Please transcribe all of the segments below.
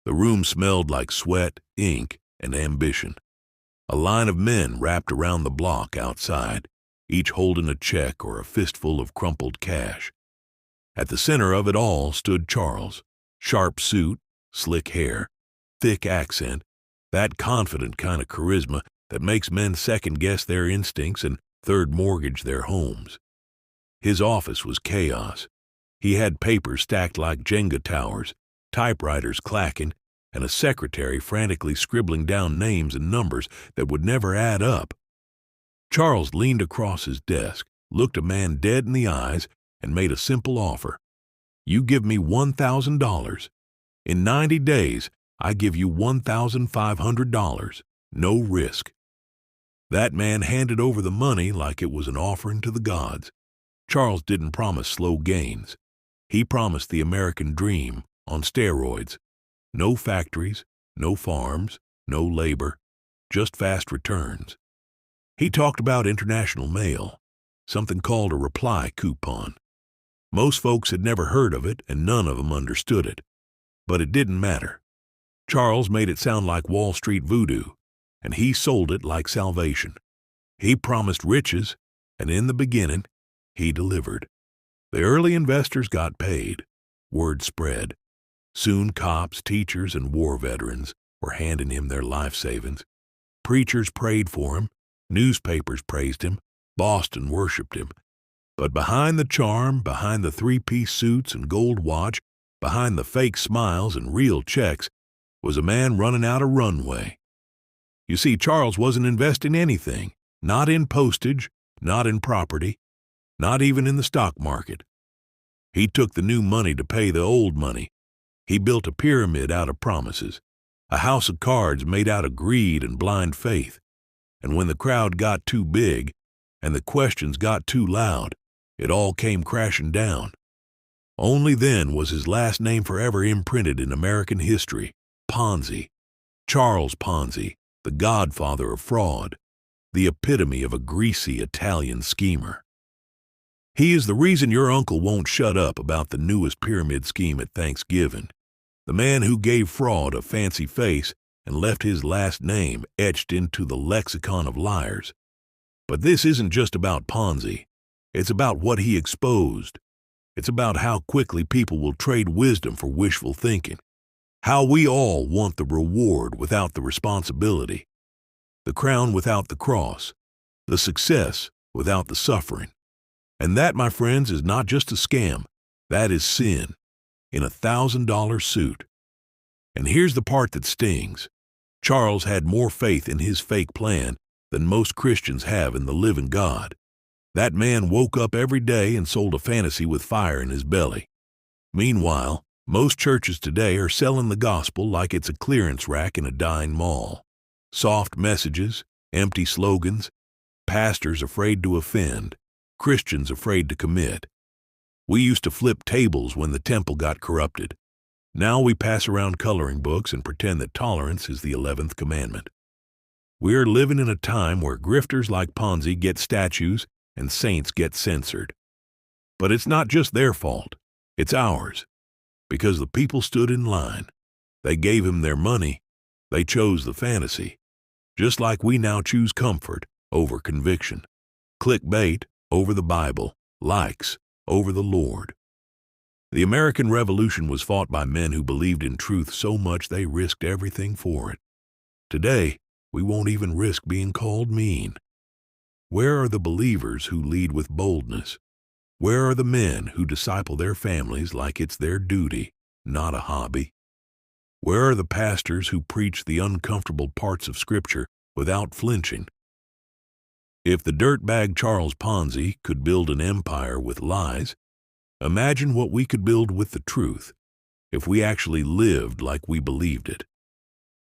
The room smelled like sweat, ink, and ambition. A line of men wrapped around the block outside, each holding a check or a fistful of crumpled cash. At the center of it all stood Charles, sharp suit, slick hair, thick accent, that confident kind of charisma that makes men second-guess their instincts and third-mortgage their homes. His office was chaos. He had papers stacked like Jenga towers, typewriters clacking, and a secretary frantically scribbling down names and numbers that would never add up. Charles leaned across his desk, looked a man dead in the eyes, and made a simple offer. "You give me $1,000. In 90 days, I give you $1,500. No risk." That man handed over the money like it was an offering to the gods. Charles didn't promise slow gains. He promised the American dream on steroids. No factories, no farms, no labor, just fast returns. He talked about international mail, something called a reply coupon. Most folks had never heard of it, and none of them understood it. But it didn't matter. Charles made it sound like Wall Street voodoo, and he sold it like salvation. He promised riches, and in the beginning, he delivered. The early investors got paid. Word spread. Soon cops, teachers, and war veterans were handing him their life savings. Preachers prayed for him. Newspapers praised him. Boston worshipped him. But behind the charm, behind the three-piece suits and gold watch, behind the fake smiles and real checks, was a man running out a runway. You see, Charles wasn't investing anything, not in postage, not in property, not even in the stock market. He took the new money to pay the old money. He built a pyramid out of promises, a house of cards made out of greed and blind faith. And when the crowd got too big and the questions got too loud, it all came crashing down. Only then was his last name forever imprinted in American history: Ponzi. Charles Ponzi, the godfather of fraud, the epitome of a greasy Italian schemer. He is the reason your uncle won't shut up about the newest pyramid scheme at Thanksgiving. The man who gave fraud a fancy face and left his last name etched into the lexicon of liars. But this isn't just about Ponzi. It's about what he exposed. It's about how quickly people will trade wisdom for wishful thinking. How we all want the reward without the responsibility, the crown without the cross, the success without the suffering. And that, my friends, is not just a scam. That is sin in a $1,000 suit. And here's the part that stings. Charles had more faith in his fake plan than most Christians have in the living God. That man woke up every day and sold a fantasy with fire in his belly. Meanwhile, most churches today are selling the gospel like it's a clearance rack in a dying mall. Soft messages, empty slogans, pastors afraid to offend, Christians afraid to commit. We used to flip tables when the temple got corrupted. Now we pass around coloring books and pretend that tolerance is the 11th commandment. We're living in a time where grifters like Ponzi get statues and saints get censored. But it's not just their fault. It's ours. Because the people stood in line. They gave him their money. They chose the fantasy. Just like we now choose comfort over conviction, clickbait over the Bible, likes over the Lord. The American Revolution was fought by men who believed in truth so much they risked everything for it. Today, we won't even risk being called mean. Where are the believers who lead with boldness? Where are the men who disciple their families like it's their duty, not a hobby? Where are the pastors who preach the uncomfortable parts of Scripture without flinching? If the dirtbag Charles Ponzi could build an empire with lies, imagine what we could build with the truth if we actually lived like we believed it.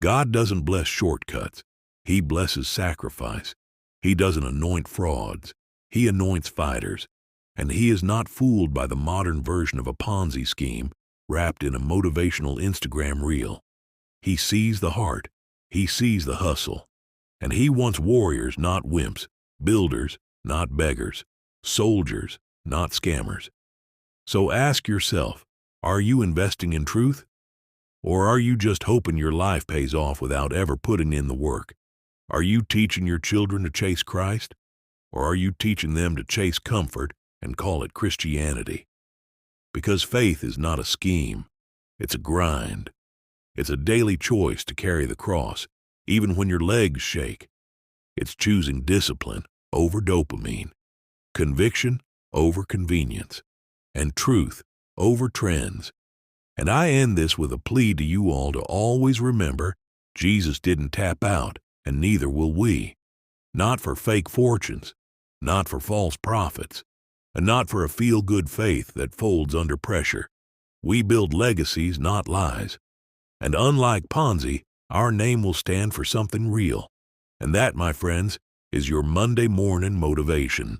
God doesn't bless shortcuts. He blesses sacrifice. He doesn't anoint frauds. He anoints fighters. And he is not fooled by the modern version of a Ponzi scheme wrapped in a motivational Instagram reel. He sees the heart. He sees the hustle. And he wants warriors, not wimps, builders, not beggars, soldiers, not scammers. So ask yourself, are you investing in truth? Or are you just hoping your life pays off without ever putting in the work? Are you teaching your children to chase Christ? Or are you teaching them to chase comfort and call it Christianity? Because faith is not a scheme. It's a grind. It's a daily choice to carry the cross, even when your legs shake. It's choosing discipline over dopamine, conviction over convenience, and truth over trends. And I end this with a plea to you all to always remember Jesus didn't tap out, and neither will we. Not for fake fortunes, not for false prophets, and not for a feel-good faith that folds under pressure. We build legacies, not lies. And unlike Ponzi, our name will stand for something real. And that, my friends, is your Monday morning motivation.